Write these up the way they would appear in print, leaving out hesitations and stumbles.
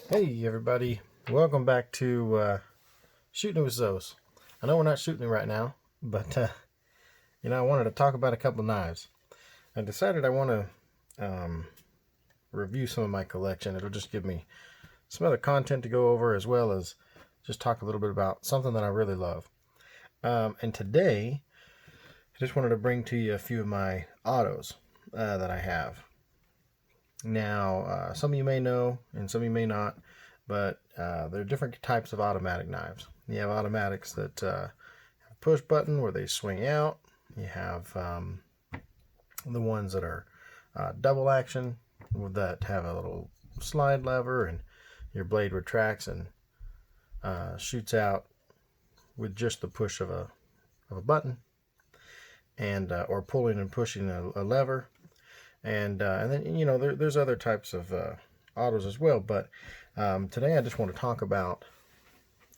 Hey everybody, welcome back to Shooting with Zos. I know we're not shooting right now, but I wanted to talk about a couple knives. I decided I want to review some of my collection. It'll just give me some other content to go over, as well as just talk a little bit about something that I really love. And today, I just wanted to bring to you a few of my autos that I have. Now, some of you may know, and some of you may not, but there are different types of automatic knives. You have automatics that have a push button where they swing out. You have the ones that are double action that have a little slide lever, and your blade retracts and shoots out with just the push of a button, and or pulling and pushing a lever. And then there's other types of autos as well, but today I just want to talk about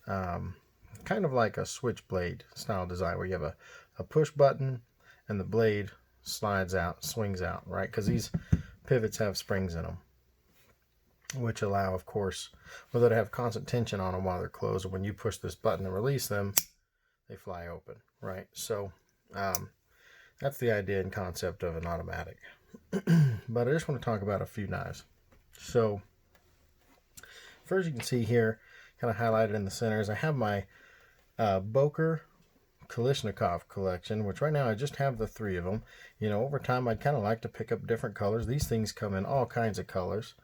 kind of like a switchblade style design, where you have a push button and the blade slides out, swings out, right? Because these pivots have springs in them, which allow, of course, whether to have constant tension on them while they're closed, or when you push this button and release them, they fly open, right? So that's the idea and concept of an automatic. But I just want to talk about a few knives. So first, you can see here, kind of highlighted in the center, is I have my Boker Kalashnikov collection, which right now I just have the 3 of them. Over time I'd kind of like to pick up different colors. These things come in all kinds of colors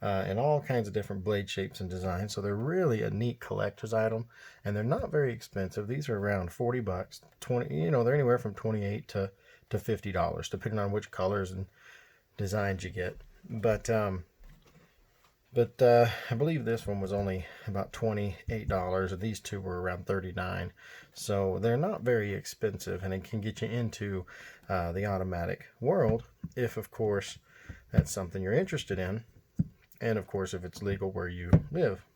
and all kinds of different blade shapes and designs, so they're really a neat collector's item, and they're not very expensive. These are around 40 bucks, 20, they're anywhere from 28 to $50, depending on which colors and designs you get. But I believe this one was only about $28, and these two were around $39. So they're not very expensive, and it can get you into the automatic world if, of course, that's something you're interested in, and of course if it's legal where you live.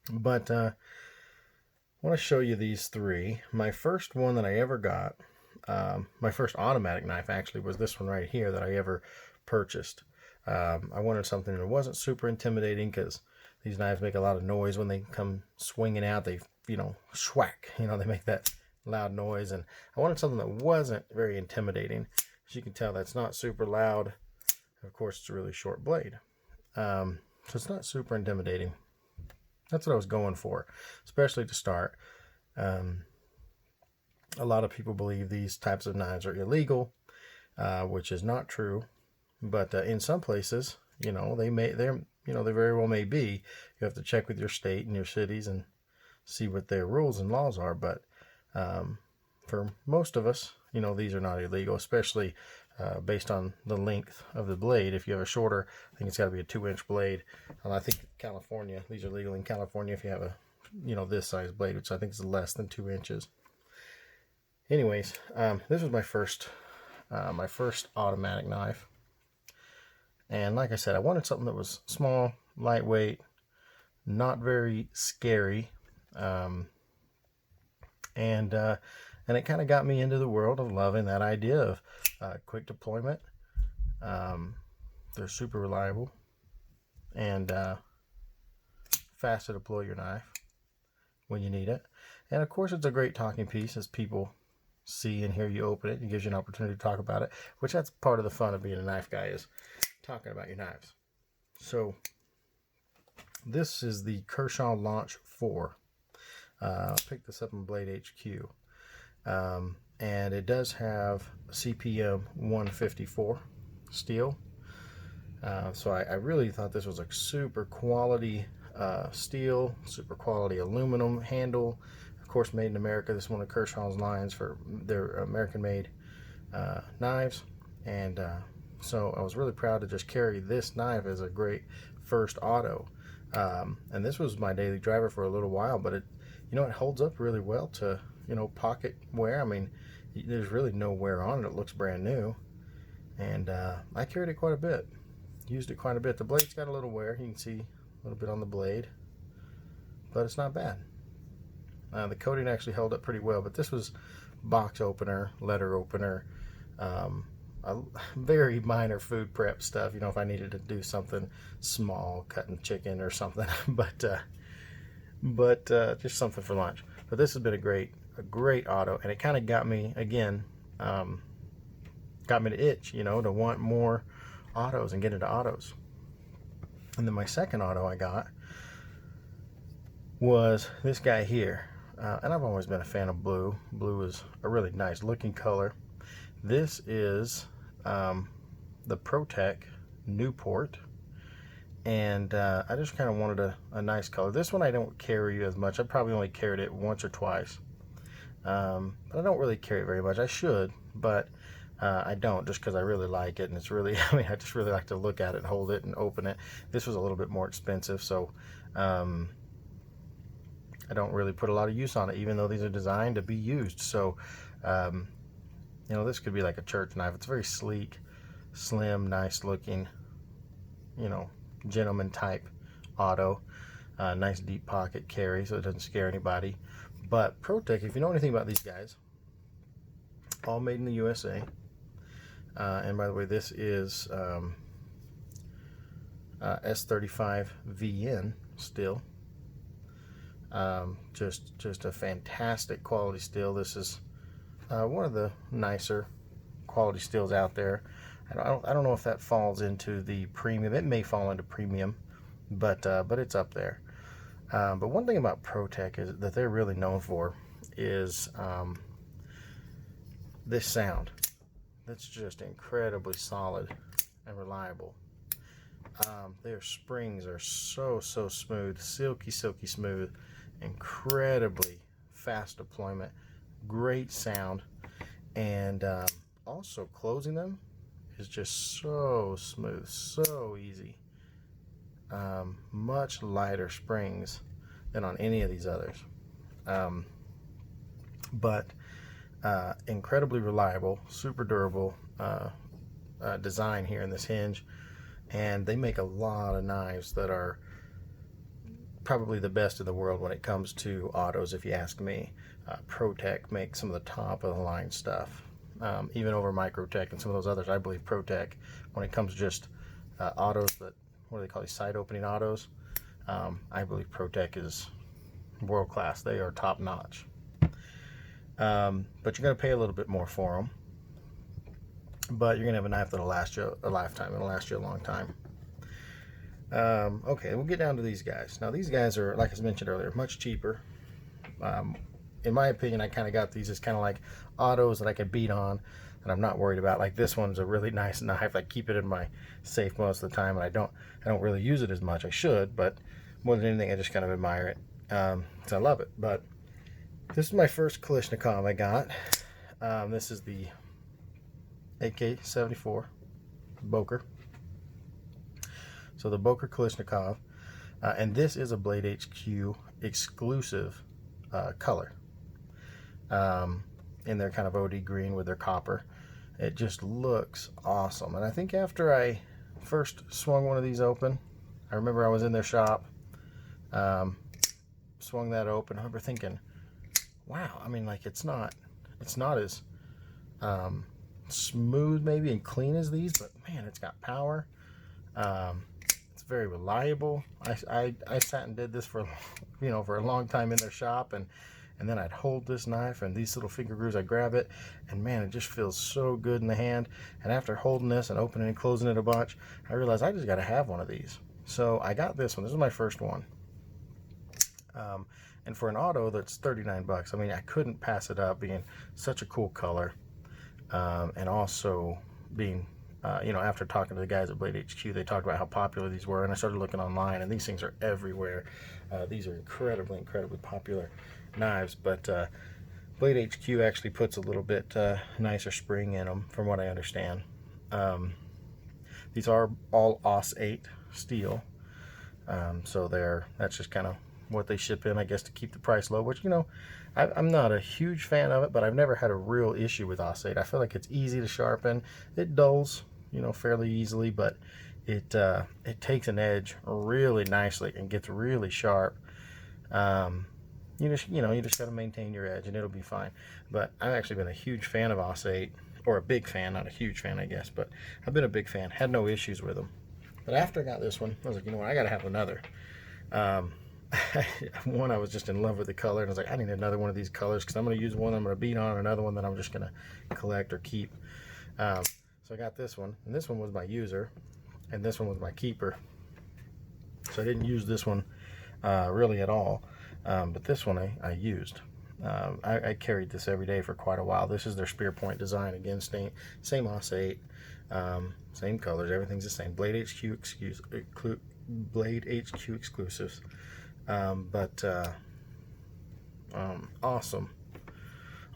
But I want to show you these 3. My first one that I ever got, my first automatic knife actually, was this one right here that I ever purchased. I wanted something that wasn't super intimidating, because these knives make a lot of noise when they come swinging out. They, schwack, they make that loud noise, and I wanted something that wasn't very intimidating. As you can tell, that's not super loud. Of course, it's a really short blade, so it's not super intimidating. That's what I was going for, especially to start. A lot of people believe these types of knives are illegal, which is not true. But in some places, they very well may be. You have to check with your state and your cities and see what their rules and laws are. But for most of us, these are not illegal, especially based on the length of the blade. If you have a shorter, I think it's got to be a 2-inch blade. I think California, these are legal in California if you have a, this size blade, which I think is less than 2 inches. Anyways, this was my first automatic knife. And like I said, I wanted something that was small, lightweight, not very scary, and it kind of got me into the world of loving that idea of quick deployment. They're super reliable and fast to deploy your knife when you need it. And of course, it's a great talking piece as people see and hear you open it. It gives you an opportunity to talk about it, which that's part of the fun of being a knife guy, is talking about your knives. So this is the Kershaw Launch 4. I picked this up in Blade HQ, and it does have CPM 154 steel. So I really thought this was a super quality steel, super quality aluminum handle. Of course, made in America. This is one of Kershaw's lines for their American-made knives, and so I was really proud to just carry this knife as a great first auto. And this was my daily driver for a little while, but it holds up really well to, pocket wear. I mean, there's really no wear on it. It looks brand new. And I carried it quite a bit. Used it quite a bit. The blade's got a little wear. You can see a little bit on the blade, but it's not bad. The coating actually held up pretty well, but this was box opener, letter opener, very minor food prep stuff, if I needed to do something small, cutting chicken or something, but just something for lunch. But this has been a great auto, and it kind of got me again, got me to itch, to want more autos and get into autos. And then my second auto I got was this guy here, and I've always been a fan of blue. Blue is a really nice looking color. This is the Tech Newport, and I just kind of wanted a nice color. This one I don't carry as much. I probably only carried it once or twice, but I don't really carry it very much. I should, but I don't, just because I really like it, and it's really, I just really like to look at it and hold it and open it. This was a little bit more expensive, so I don't really put a lot of use on it, even though these are designed to be used. So this could be like a church knife. It's very sleek, slim, nice looking, gentleman type auto. Nice deep pocket carry, so it doesn't scare anybody. But Tech, if you know anything about these guys, all made in the USA. And by the way, this is S35VN still. Just a fantastic quality steel. This is one of the nicer quality steels out there. I don't know if that falls into the premium. It may fall into premium, but it's up there. But one thing about Tech is that they're really known for is this sound. That's just incredibly solid and reliable. Their springs are so smooth, silky smooth, incredibly fast deployment, great sound, and also closing them is just so smooth, so easy. Much lighter springs than on any of these others, but incredibly reliable, super durable design here in this hinge. And they make a lot of knives that are probably the best in the world when it comes to autos, if you ask me. Tech makes some of the top of the line stuff, even over Microtech and some of those others. I believe Tech, when it comes to just autos that, what do they call these, side opening autos, I believe Tech is world class. They are top notch. But you're going to pay a little bit more for them. But you're going to have a knife that'll last you a lifetime. It'll last you a long time. Okay, we'll get down to these guys. Now, these guys are, like I mentioned earlier, much cheaper. In my opinion, I kind of got these as kind of like autos that I could beat on, and I'm not worried about. Like, this one's a really nice knife. I keep it in my safe most of the time, and I don't really use it as much. I should, but more than anything, I just kind of admire it. So I love it. But this is my first Kalashnikov I got. This is the AK-74 Boker. So the Boker Kalashnikov, and this is a Blade HQ exclusive color, in their kind of OD green with their copper. It just looks awesome. And I think after I first swung one of these open, I remember I was in their shop, swung that open. I remember thinking, wow, I mean, like, it's not as smooth maybe and clean as these, but man, it's got power. It's very reliable. I sat and did this for for a long time in their shop, and then I'd hold this knife and these little finger grooves, I grab it, and man, it just feels so good in the hand. And after holding this and opening and closing it a bunch, I realized I just got to have one of these. So I got this one. This is my first one. And for an auto that's $39, I mean, I couldn't pass it up, being such a cool color. And also being, after talking to the guys at Blade HQ, they talked about how popular these were, and I started looking online, and these things are everywhere. These are incredibly popular knives, but Blade HQ actually puts a little bit nicer spring in them, from what I understand. These are all AUS 8 steel, so that's just kind of what they ship in, I guess, to keep the price low, which, I'm not a huge fan of it, but I've never had a real issue with AUS 8. I feel like it's easy to sharpen. It dulls, fairly easily, but it takes an edge really nicely and gets really sharp. You just got to maintain your edge, and it'll be fine. But I've actually been a huge fan of AUS 8, or a big fan, not a huge fan, I guess, but I've been a big fan. Had no issues with them. But after I got this one, I was like, you know what, I got to have another. One, I was just in love with the color, and I was like, I need another one of these colors because I'm going to use one I'm going to beat on, another one that I'm just going to collect or keep. So I got this one, and this one was my user, and this one was my keeper. So I didn't use this one really at all, but this one I used. I carried this every day for quite a while. This is their spear point design. Again, same OS 8, same colors, everything's the same. Blade HQ exclusives.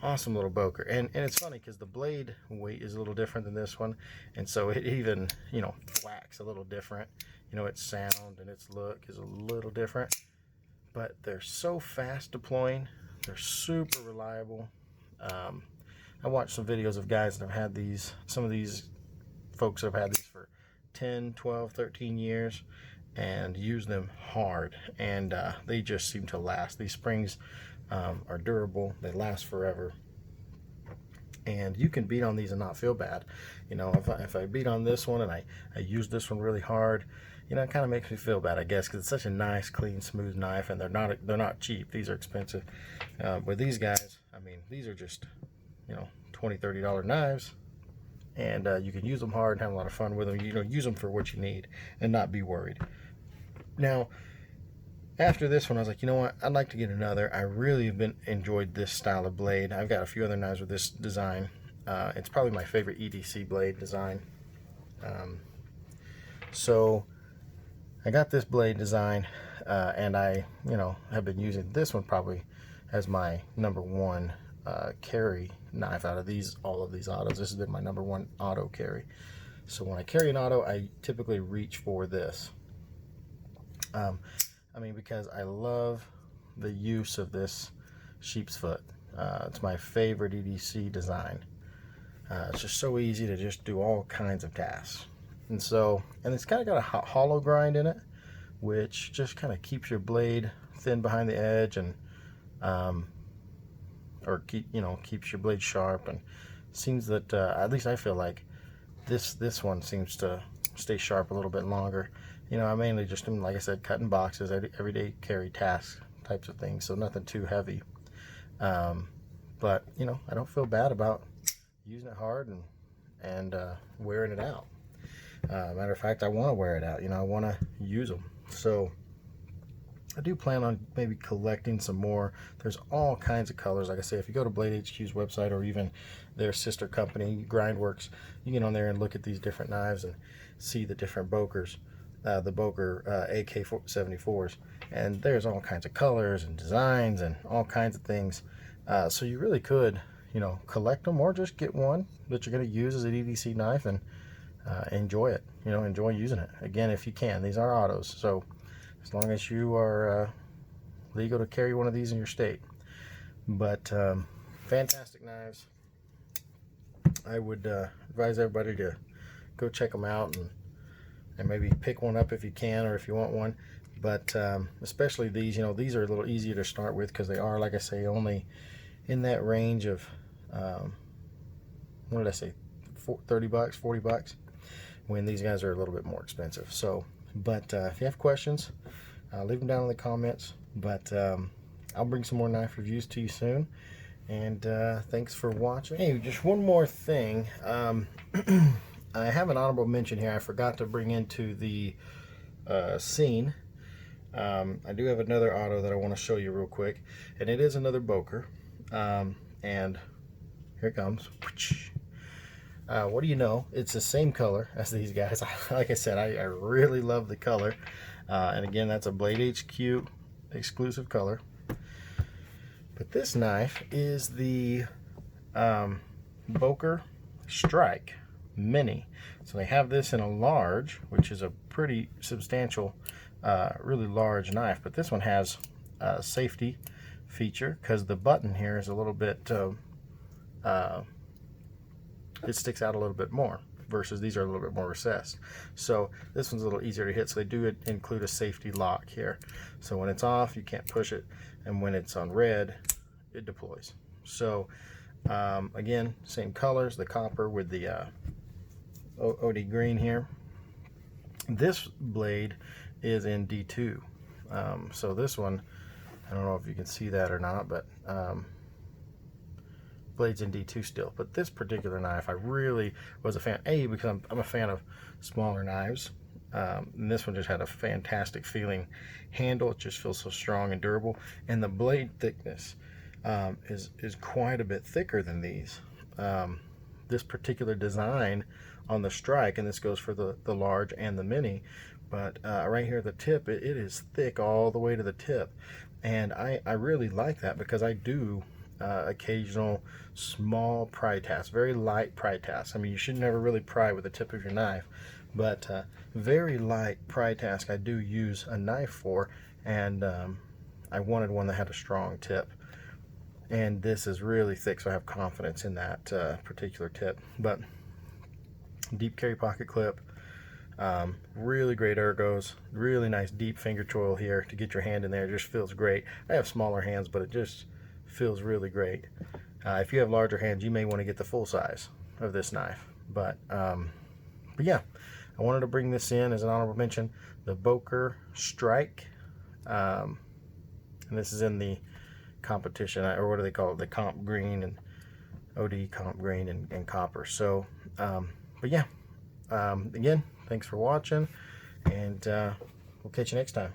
Awesome little Boker, and it's funny because the blade weight is a little different than this one, and so it even, you know, whacks a little different. You know, its sound and its look is a little different, but they're so fast deploying. They're super reliable. I watched some videos of guys that have had these. Some of these folks have had these for 10, 12, 13 years and use them hard, and they just seem to last. These springs are durable. They last forever, and you can beat on these and not feel bad. You know, if I beat on this one and I use this one really hard, you know, it kind of makes me feel bad, I guess, because it's such a nice, clean, smooth knife, and they're not cheap. These are expensive. But these guys, I mean, these are just, you know, $20, $30 knives, and you can use them hard and have a lot of fun with them. You know, use them for what you need and not be worried. Now, after this one, I was like, you know what, I'd like to get another. I really have enjoyed this style of blade. I've got a few other knives with this design. It's probably my favorite EDC blade design. So I got this blade design, and I, you know, have been using this one probably as my #1 carry knife out of all of these autos. This has been my #1 auto carry. So when I carry an auto, I typically reach for this. I mean, because I love the use of this sheep's foot. It's my favorite EDC design. It's just so easy to just do all kinds of tasks. And it's kind of got a hollow grind in it, which just kind of keeps your blade thin behind the edge, and keeps your blade sharp, and seems that at least I feel like this one seems to stay sharp a little bit longer. You know, I mainly just am, like I said, cutting boxes, everyday carry tasks types of things, so nothing too heavy. But you know, I don't feel bad about using it hard and wearing it out. Matter of fact, I want to wear it out. You know, I want to use them. So I do plan on maybe collecting some more. There's all kinds of colors. Like I say, if you go to Blade HQ's website or even their sister company, Grindworks, you get on there and look at these different knives and see the different Bokers. The Boker AK 74s, and there's all kinds of colors and designs and all kinds of things. So you really could, you know, collect them, or just get one that you're going to use as an EDC knife and enjoy it. You know, enjoy using it. Again, if you can. These are autos, so as long as you are legal to carry one of these in your state. But fantastic knives. I would advise everybody to go check them out and maybe pick one up if you can, or if you want one. But especially these, you know, these are a little easier to start with because they are, like I say, only in that range of what did I say, $30, $40, when these guys are a little bit more expensive. So, but if you have questions, leave them down in the comments. But I'll bring some more knife reviews to you soon, and thanks for watching. Hey, just one more thing. I have an honorable mention here I forgot to bring into the scene. I do have another auto that I want to show you real quick, and it is another Boker. And here it comes. What do you know? It's the same color as these guys. Like I said, I really love the color. And again, that's a Blade HQ exclusive color. But this knife is the Boker Strike Mini. So they have this in a large, which is a pretty substantial, really large knife. But this one has a safety feature because the button here is a little bit, it sticks out a little bit more, versus these are a little bit more recessed. So this one's a little easier to hit. So they do include a safety lock here. So when it's off, you can't push it, and when it's on red, it deploys. So Again, same colors, the copper with the OD green here. This blade is in D2. So this one, I don't know if you can see that or not, but blade's in D2 still. But this particular knife, I really was a fan, because I'm a fan of smaller knives. And this one just had a fantastic feeling handle. It just feels so strong and durable. And the blade thickness is quite a bit thicker than these. This particular design on the strike, and this goes for the large and the mini, but right here at the tip, it is thick all the way to the tip. And I really like that, because I do occasional small pry tasks, very light pry tasks. I mean, you should never really pry with the tip of your knife, but very light pry task I do use a knife for, and I wanted one that had a strong tip. And this is really thick, so I have confidence in that particular tip. But deep carry pocket clip, really great ergos, really nice deep finger choil here to get your hand in there. It just feels great. I have smaller hands, but it just feels really great. If you have larger hands, you may want to get the full size of this knife. But yeah, I wanted to bring this in as an honorable mention, the Boker Strike. And this is in the competition, or what do they call it, the comp green and OD comp green and copper. So but yeah, again, thanks for watching, and we'll catch you next time.